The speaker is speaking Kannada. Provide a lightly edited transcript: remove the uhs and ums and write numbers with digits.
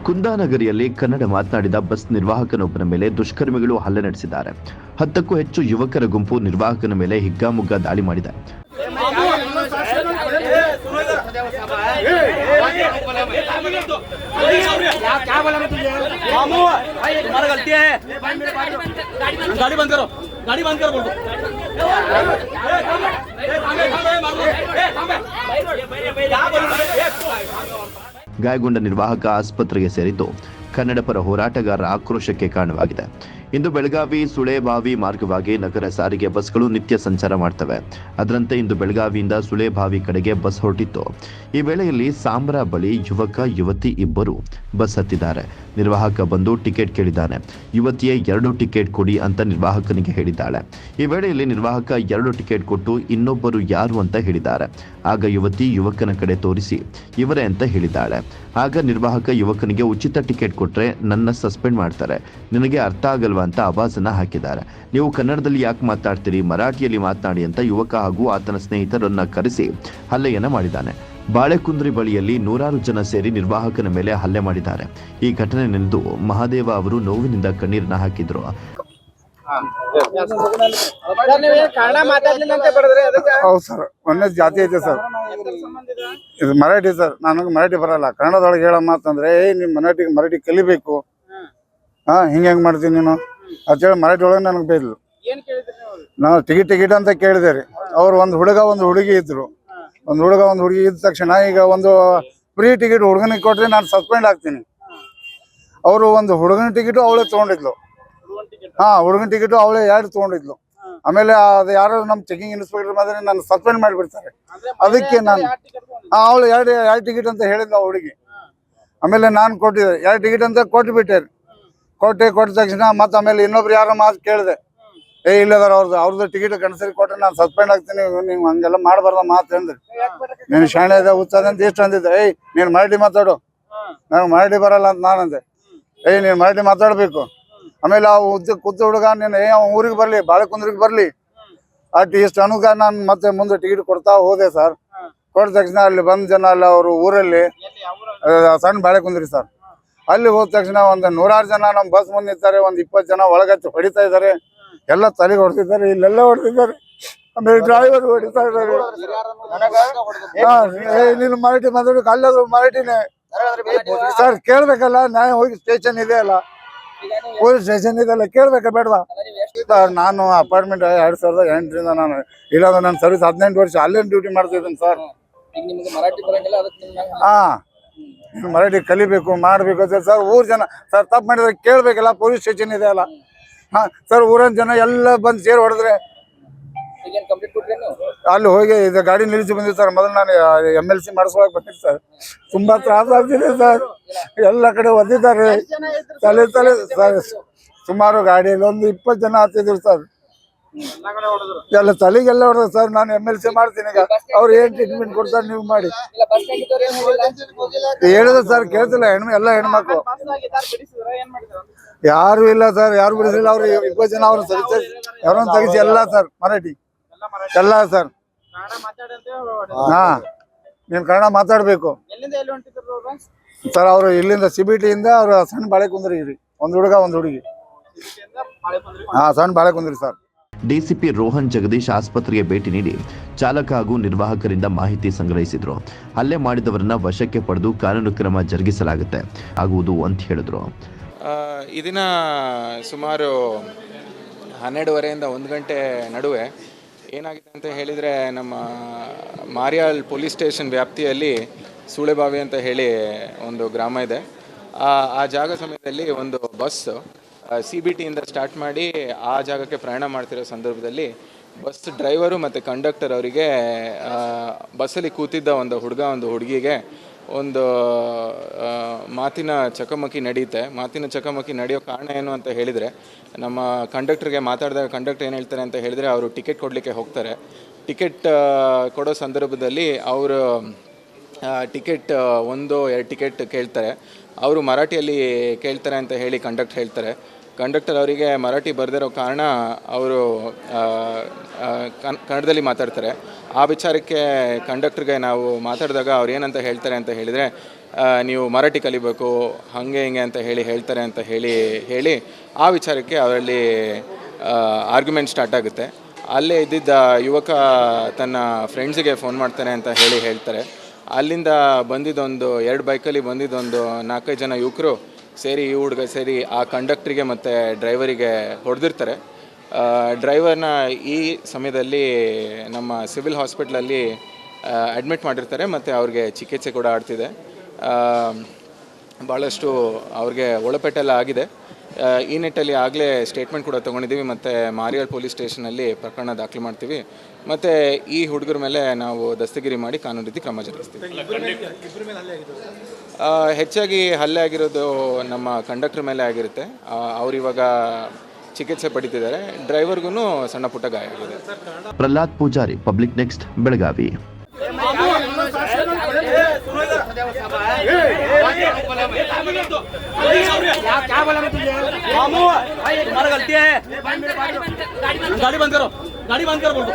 ಕುಂದಾನಗರಿಯಲ್ಲಿ ಕನ್ನಡ ಮಾತನಾಡಿದ ಬಸ್ ನಿರ್ವಾಹಕನೊಬ್ಬನ ಮೇಲೆ ದುಷ್ಕರ್ಮಿಗಳು ಹಲ್ಲೆ ನಡೆಸಿದ್ದಾರೆ. 10ಕ್ಕೂ ಹೆಚ್ಚು ಯುವಕರ ಗುಂಪು ನಿರ್ವಾಹಕನ ಮೇಲೆ ಹಿಗ್ಗಾಮುಗ್ಗಾ ದಾಳಿ ಮಾಡಿದೆ. ಗಾಯಗೊಂಡ ನಿರ್ವಾಹಕ ಆಸ್ಪತ್ರೆಗೆ ಸೇರಿದ್ದು ಕನ್ನಡ ಪರ ಹೋರಾಟಗಾರರ ಆಕ್ರೋಶಕ್ಕೆ ಕಾರಣವಾಗಿದೆ. ಇಂದು ಬೆಳಗಾವಿ ಸುಳೇಬಾವಿ ಮಾರ್ಗವಾಗಿ ನಗರ ಸಾರಿಗೆ ಬಸ್ಗಳು ನಿತ್ಯ ಸಂಚಾರ ಮಾಡ್ತವೆ. ಅದರಂತೆ ಇಂದು ಬೆಳಗಾವಿಯಿಂದ ಸುಳೇಬಾವಿ ಕಡೆಗೆ ಬಸ್ ಹೊರಟಿತ್ತು. ಈ ವೇಳೆಯಲ್ಲಿ ಸಾಂಬ್ರಾ ಬಳಿ ಯುವಕ ಯುವತಿ ಇಬ್ಬರು ಬಸ್ ಹತ್ತಿದ್ದಾರೆ. ನಿರ್ವಾಹಕ ಬಂದು ಟಿಕೆಟ್ ಕೇಳಿದ್ದಾನೆ. ಯುವತಿಯೇ 2 ಟಿಕೆಟ್ ಕೊಡಿ ಅಂತ ನಿರ್ವಾಹಕನಿಗೆ ಹೇಳಿದ್ದಾಳೆ. ಈ ವೇಳೆಯಲ್ಲಿ ನಿರ್ವಾಹಕ 2 ಟಿಕೆಟ್ ಕೊಟ್ಟು ಇನ್ನೊಬ್ಬರು ಯಾರು ಅಂತ ಹೇಳಿದ್ದಾರೆ. ಆಗ ಯುವತಿ ಯುವಕನ ಕಡೆ ತೋರಿಸಿ ಇವರೇ ಅಂತ ಹೇಳಿದ್ದಾಳೆ. ಆಗ ನಿರ್ವಾಹಕ ಯುವಕನಿಗೆ ಉಚಿತ ಟಿಕೆಟ್ ಕೊಟ್ರೆ ನನ್ನ ಸಸ್ಪೆಂಡ್ ಮಾಡ್ತಾರೆ, ನಿನಗೆ ಅರ್ಥ ಆಗಲ್ವಾ ಅಂತ ಆವಾಜನ್ನ ಹಾಕಿದ್ದಾರೆ. ನೀವು ಕನ್ನಡದಲ್ಲಿ ಯಾಕೆ ಮಾತಾಡ್ತೀರಿ, ಮರಾಠಿಯಲ್ಲಿ ಮಾತನಾಡಿ ಅಂತ ಯುವಕ ಹಾಗೂ ಆತನ ಸ್ನೇಹಿತರನ್ನ ಕರೆಸಿ ಹಲ್ಲೆಯನ್ನ ಮಾಡಿದ್ದಾನೆ. ಬಾಳೆಕುಂದ್ರಿ ಬಳಿಯಲ್ಲಿ 100 ಜನ ಸೇರಿ ನಿರ್ವಾಹಕನ ಮೇಲೆ ಹಲ್ಲೆ ಮಾಡಿದ್ದಾರೆ. ಈ ಘಟನೆ ನಡೆದು ಮಹಾದೇವ ಅವರು ನೋವಿನಿಂದ ಕಣ್ಣೀರನ್ನ ಹಾಕಿದ್ರು. ಹೌದು ಸರ್, ಒಂದೇ ಜಾತಿ ಐತೆ ಸರ್, ಇದು ಮರಾಠಿ ಸರ್. ನನಗೆ ಮರಾಠಿ ಬರಲ್ಲ. ಕನ್ನಡದೊಳಗೆ ಹೇಳೋ ಮಾತಂದ್ರೆ ನೀನ್ ಮರಾಠಿ ಕಲಿಬೇಕು, ಹಿಂಗೆ ಮಾಡ್ತೀನಿ ನೀನು ಅಂತೇಳಿ ಮರಾಠಿ ಒಳಗೆ ನನಗೆ ಬೈದ್ಲು. ನಾವು ಟಿಕೆಟ್ ಅಂತ ಕೇಳಿದೆ ರೀ. ಅವ್ರು ಒಂದು ಹುಡುಗ ಒಂದು ಹುಡುಗಿ ಇದ್ರು. ಒಂದು ಹುಡುಗ ಒಂದು ಹುಡುಗಿ ಇದ್ದ ತಕ್ಷಣ ಈಗ ಒಂದು ಫ್ರೀ ಟಿಕೆಟ್ ಹುಡುಗನಿಗೆ ಕೊಟ್ರೆ ನಾನು ಸಸ್ಪೆಂಡ್ ಆಗ್ತೀನಿ. ಅವರು ಒಂದು ಹುಡುಗನ ಟಿಕೆಟು ಅವಳೇ ತೊಗೊಂಡಿದ್ಲು. ಹುಡುಗನ ಟಿಕೆಟು ಅವಳೇ 2 ತೊಗೊಂಡಿದ್ಲು. ಆಮೇಲೆ ಅದು ಯಾರು ನಮ್ಮ ಚೆಕಿಂಗ್ ಇನ್ಸ್ಪೆಕ್ಟರ್ ಮಾತ್ರ ನಾನು ಸಸ್ಪೆಂಡ್ ಮಾಡಿಬಿಡ್ತಾರೆ. ಅದಕ್ಕೆ ನಾನು ಅವಳು 2 ಟಿಕೆಟ್ ಅಂತ ಹೇಳಿದ್ಲು ಆ ಹುಡುಗಿ. ಆಮೇಲೆ ನಾನು ಕೊಟ್ಟಿದ್ದೆ 2 ಟಿಕೆಟ್ ಅಂತ ಕೊಟ್ಟ ತಕ್ಷಣ ಮತ್ತೆ ಆಮೇಲೆ ಇನ್ನೊಬ್ರು ಯಾರೋ ಮಾತು ಕೇಳಿದೆ, ಇಲ್ಲದಾರ ಅವ್ರದ್ದು ಟಿಕೆಟ್ ಕನ್ಸರಿ ಕೊಟ್ಟರೆ ನಾನು ಸಸ್ಪೆಂಡ್ ಆಗ್ತೀನಿ, ನೀವು ಹಂಗೆಲ್ಲ ಮಾಡಬಾರ್ದ ಮಾತು ಅಂದ್ರಿ. ನೀನು ಶಾಣೆ ಇದೆ ಹುಚ್ಚದ ಅಂತ ಎಷ್ಟು ಅಂದಿದ್ದೆ. ನೀನು ಮರಾಠಿ ಮಾತಾಡು, ನನಗೆ ಮರಾಠಿ ಬರಲ್ಲ ಅಂತ ನಾನಂದೆ. ನೀನು ಮರಾಠಿ ಮಾತಾಡಬೇಕು. ಆಮೇಲೆ ಆ ಕೂತ ಹುಡುಗ ನೀನು ಊರಿಗೆ ಬರಲಿ, ಬಾಳೆಕುಂದ್ರಿಗೆ ಬರಲಿ ಅಟ್ ಇಷ್ಟು ಅನುಗ ನಾನು ಮತ್ತೆ ಮುಂದೆ ಟಿಕೆಟ್ ಕೊಡ್ತಾ ಹೋದೆ ಸರ್. ಕೊಟ್ಟ ತಕ್ಷಣ ಅಲ್ಲಿ ಬಂದ ಜನ ಅಲ್ಲ ಅವರು ಊರಲ್ಲಿ ಸಣ್ಣ ಬಾಳೆಕುಂದ್ರಿ ಸರ್. ಅಲ್ಲಿ ಹೋದ ತಕ್ಷಣ ಒಂದು 100 ಜನ ನಮ್ಮ ಬಸ್ ಮುಂದೆ ನಿಂತಾರೆ. ಒಂದು 20 ಜನ ಒಳಗಚ್ಚಿ ಹೊಡಿತಾ ಇದ್ದಾರೆ. ಎಲ್ಲ ತಲೆಗೆ ಹೊಡೆದಿದ್ದಾರೆ, ಇಲ್ಲೆಲ್ಲ ಹೊಡೆದಿದ್ದಾರೆ. ಆಮೇಲೆ ಡ್ರೈವರ್ ಹೊಡಿತಾ ಇದ್ದಾರೆ. ನೀನು ಮರಾಠಿ ಮಾತಾಡೋಕೆ ಅಲ್ಲದು ಮರಾಠಿನೇ ಸರ್. ಕೇಳ್ಬೇಕಲ್ಲ, ನ್ಯಾಯ ಹೋಗಿ ಸ್ಟೇಷನ್ ಇದೆ ಅಲ್ಲ, ಪೊಲೀಸ್ ಸ್ಟೇಷನ್ ಇದೆಲ್ಲ ಕೇಳ್ಬೇಕಾ ಬೇಡವಾ ಸರ್? ನಾನು ಅಪಾರ್ಟ್ಮೆಂಟ್ 2008ರಿಂದ ನಾನು ಇಲ್ಲಾಂದ್ರೆ ನನ್ನ ಸರ್ವಿಸ್ 18 ವರ್ಷ ಅಲ್ಲೇನು ಡ್ಯೂಟಿ ಮಾಡ್ತಿದ್ದೀನಿ ಸರ್. ಮರಾಠಿ ಕಲಿಬೇಕು ಮಾಡಬೇಕು ಸರ್. ಊರ್ ಜನ ಸರ್ ತಪ್ಪು ಮಾಡಿದ್ರೆ ಕೇಳ್ಬೇಕಲ್ಲ, ಪೊಲೀಸ್ ಸ್ಟೇಷನ್ ಇದೆ ಅಲ್ಲ. ಸರ್ ಊರಿನ ಜನ ಎಲ್ಲ ಬಂದು ಸೇರಿ ಹೊಡೆದ್ರೆ ಅಲ್ಲಿ ಹೋಗಿ ಇದು ಗಾಡಿ ನಿಲ್ಲಿಸಿ ಬಂದಿದ್ದು ಸರ್. ಮೊದಲು ನಾನು MLC ಮಾಡಿಸ್ಕೊಳಕ್ ಬಂದಿದ್ದೆ ಸರ್. ತುಂಬಾ ತ್ರಾಸ ಆಗ್ತಿದೆ ಸರ್. ಎಲ್ಲ ಕಡೆ ಒದ್ದಿದ್ದಾರೆ ತಲೆ ಸರ್. ಸುಮಾರು ಗಾಡಿಯಲ್ಲಿ ಒಂದು 20 ಜನ ಹತ್ತಿದ್ರು ಸರ್. ಎಲ್ಲ ತಲೆಗೆಲ್ಲ ಹೊಡೆದ ಸರ್. ನಾನು MLC ಮಾಡ್ತೀನಿ. ಈಗ ಅವ್ರು ಏನ್ ಟ್ರೀಟ್ಮೆಂಟ್ ಕೊಡ್ತಾರೆ ನೀವು ಮಾಡಿ ಹೇಳಿದ್ರು ಸರ್. ಕೇಳ್ತಿಲ್ಲ. ಎಲ್ಲ ಹೆಣ್ಮಕ್ಳು ಯಾರು ಇಲ್ಲ ಸರ್, ಯಾರು ಬಿಡಿಸಿಲ್ಲ. ಅವ್ರು 20 ಜನ ಅವ್ರನ್ನ ಯಾರನ್ನ ತೆಗಿಸಿ ಎಲ್ಲ ಸರ್ ಮರಾಠಿ ಎಲ್ಲ ಸರ್. ನೀನ್ ಕನ್ನಡ ಮಾತಾಡ್ಬೇಕು ಸರ್. ಅವರು ಇಲ್ಲಿಂದ CBT ಇಂದ ಅವ್ರು ಸಣ್ಣ ಬಾಳೆಕುಂದ್ರಿ ಒಂದು ಹುಡುಗ ಒಂದು ಹುಡುಗಿ. ಸಣ್ಣ ಬಾಳೆಕುಂದ್ರಿ ಸರ್. ಡಿಸಿಪಿ ರೋಹನ್ ಜಗದೀಶ್ ಆಸ್ಪತ್ರೆಗೆ ಭೇಟಿ ನೀಡಿ ಚಾಲಕ ಹಾಗೂ ನಿರ್ವಾಹಕರಿಂದ ಮಾಹಿತಿ ಸಂಗ್ರಹಿಸಿದ್ರು. ಹಲ್ಲೆ ಮಾಡಿದವರನ್ನ ವಶಕ್ಕೆ ಪಡೆದು ಕಾನೂನು ಕ್ರಮ ಜರುಗಿಸಲಾಗುತ್ತೆ ಆಗುವುದು ಅಂತ ಹೇಳಿದ್ರು. ಈ ದಿನ ಸುಮಾರು 12:30ರಿಂದ 1 ಗಂಟೆ ನಡುವೆ ಏನಾಗಿದೆ ಅಂತ ಹೇಳಿದರೆ, ನಮ್ಮ ಮಾರಿಯಾಳ್ ಪೊಲೀಸ್ ಸ್ಟೇಷನ್ ವ್ಯಾಪ್ತಿಯಲ್ಲಿ ಸುಳೆಬಾವಿ ಅಂತ ಹೇಳಿ ಒಂದು ಗ್ರಾಮ ಇದೆ. ಆ ಜಾಗ ಸಮಯದಲ್ಲಿ ಒಂದು ಬಸ್ CBT ಇಂದ ಸ್ಟಾರ್ಟ್ ಮಾಡಿ ಆ ಜಾಗಕ್ಕೆ ಪ್ರಯಾಣ ಮಾಡ್ತಿರೋ ಸಂದರ್ಭದಲ್ಲಿ ಬಸ್ ಡ್ರೈವರು ಮತ್ತು ಕಂಡಕ್ಟರ್ ಅವರಿಗೆ ಬಸ್ಸಲ್ಲಿ ಕೂತಿದ್ದ ಒಂದು ಹುಡುಗ ಒಂದು ಹುಡುಗಿಗೆ ಒಂದು ಮಾತಿನ ಚಕಮಕಿ ನಡೆಯುತ್ತೆ. ಮಾತಿನ ಚಕಮಕಿ ನಡೆಯೋ ಕಾರಣ ಏನು ಅಂತ ಹೇಳಿದರೆ, ನಮ್ಮ ಕಂಡಕ್ಟರ್ಗೆ ಮಾತಾಡಿದಾಗ ಕಂಡಕ್ಟರ್ ಏನು ಹೇಳ್ತಾರೆ ಅಂತ ಹೇಳಿದರೆ, ಅವರು ಟಿಕೆಟ್ ಕೊಡಲಿಕ್ಕೆ ಹೋಗ್ತಾರೆ. ಟಿಕೆಟ್ ಕೊಡೋ ಸಂದರ್ಭದಲ್ಲಿ ಅವರು ಟಿಕೆಟ್ 1-2 ಟಿಕೆಟ್ ಕೇಳ್ತಾರೆ. ಅವರು ಮರಾಠಿಯಲ್ಲಿ ಕೇಳ್ತಾರೆ ಅಂತ ಹೇಳಿ ಕಂಡಕ್ಟರ್ ಹೇಳ್ತಾರೆ. ಕಂಡಕ್ಟರ್ ಅವರಿಗೆ ಮರಾಠಿ ಬರದಿರೋ ಕಾರಣ ಅವರು ಕನ್ನಡದಲ್ಲಿ ಮಾತಾಡ್ತಾರೆ. ಆ ವಿಚಾರಕ್ಕೆ ಕಂಡಕ್ಟರ್ಗೆ ನಾವು ಮಾತಾಡಿದಾಗ ಅವ್ರು ಏನಂತ ಹೇಳ್ತಾರೆ ಅಂತ ಹೇಳಿದರೆ, ನೀವು ಮರಾಠಿ ಕಲಿಬೇಕು ಹಾಗೆ ಹಿಂಗೆ ಅಂತ ಹೇಳ್ತಾರೆ ಅಂತ ಹೇಳಿ ಆ ವಿಚಾರಕ್ಕೆ ಅವರಲ್ಲಿ ಆರ್ಗ್ಯುಮೆಂಟ್ ಸ್ಟಾರ್ಟ್ ಆಗುತ್ತೆ. ಅಲ್ಲೇ ಇದ್ದಿದ್ದ ಯುವಕ ತನ್ನ ಫ್ರೆಂಡ್ಸಿಗೆ ಫೋನ್ ಮಾಡ್ತಾನೆ ಅಂತ ಹೇಳ್ತಾರೆ. ಅಲ್ಲಿಂದ ಬಂದಿದ್ದೊಂದು 2 ಬೈಕಲ್ಲಿ ಬಂದಿದ್ದೊಂದು 4-5 ಜನ ಯುವಕರು ಸೇರಿ ಈ ಹುಡುಗ ಸೇರಿ ಆ ಕಂಡಕ್ಟ್ರಿಗೆ ಮತ್ತು ಡ್ರೈವರಿಗೆ ಹೊಡೆದಿರ್ತಾರೆ. ಡ್ರೈವರ್ನ ಈ ಸಮಯದಲ್ಲಿ ನಮ್ಮ ಸಿವಿಲ್ ಹಾಸ್ಪಿಟ್ಲಲ್ಲಿ ಅಡ್ಮಿಟ್ ಮಾಡಿರ್ತಾರೆ ಮತ್ತು ಅವ್ರಿಗೆ ಚಿಕಿತ್ಸೆ ಕೂಡ ಆಗ್ತಿದೆ. ಭಾಳಷ್ಟು ಅವ್ರಿಗೆ ಒಳಪೆಟ್ಟೆಲ್ಲ ಆಗಿದೆ. ಈ ನಿಟ್ಟಲ್ಲಿ ಆಗಲೇ ಸ್ಟೇಟ್ಮೆಂಟ್ ಕೂಡ ತೊಗೊಂಡಿದ್ದೀವಿ ಮತ್ತು ಮಾರಿಯಾಳ್ ಪೊಲೀಸ್ ಸ್ಟೇಷನಲ್ಲಿ ಪ್ರಕರಣ ದಾಖಲು ಮಾಡ್ತೀವಿ ಮತ್ತು ಈ ಹುಡುಗರ ಮೇಲೆ ನಾವು ದಸ್ತಗಿರಿ ಮಾಡಿ ಕಾನೂನು ರೀತಿ ಕ್ರಮ ಜರುಗಿಸ್ತೀವಿ. ಹೆಚ್ಚಾಗಿ ಹಲ್ಲೆ ಆಗಿರೋದು ನಮ್ಮ ಕಂಡಕ್ಟರ್ ಮೇಲೆ ಆಗಿರುತ್ತೆ. ಅವ್ರು ಇವಾಗ ಚಿಕಿತ್ಸೆ ಪಡಿತಿದ್ದಾರೆ. ಡ್ರೈವರ್ಗೂ ಸಣ್ಣ ಪುಟ್ಟ ಗಾಯ ಆಗಿದೆ. Prahlad Pujari, public next, Belagavi. क्या बोला मैं तुझे? मामू तुम्हारा गलती है, गाड़ी बंद करो, गाड़ी बंद करो बोल दो।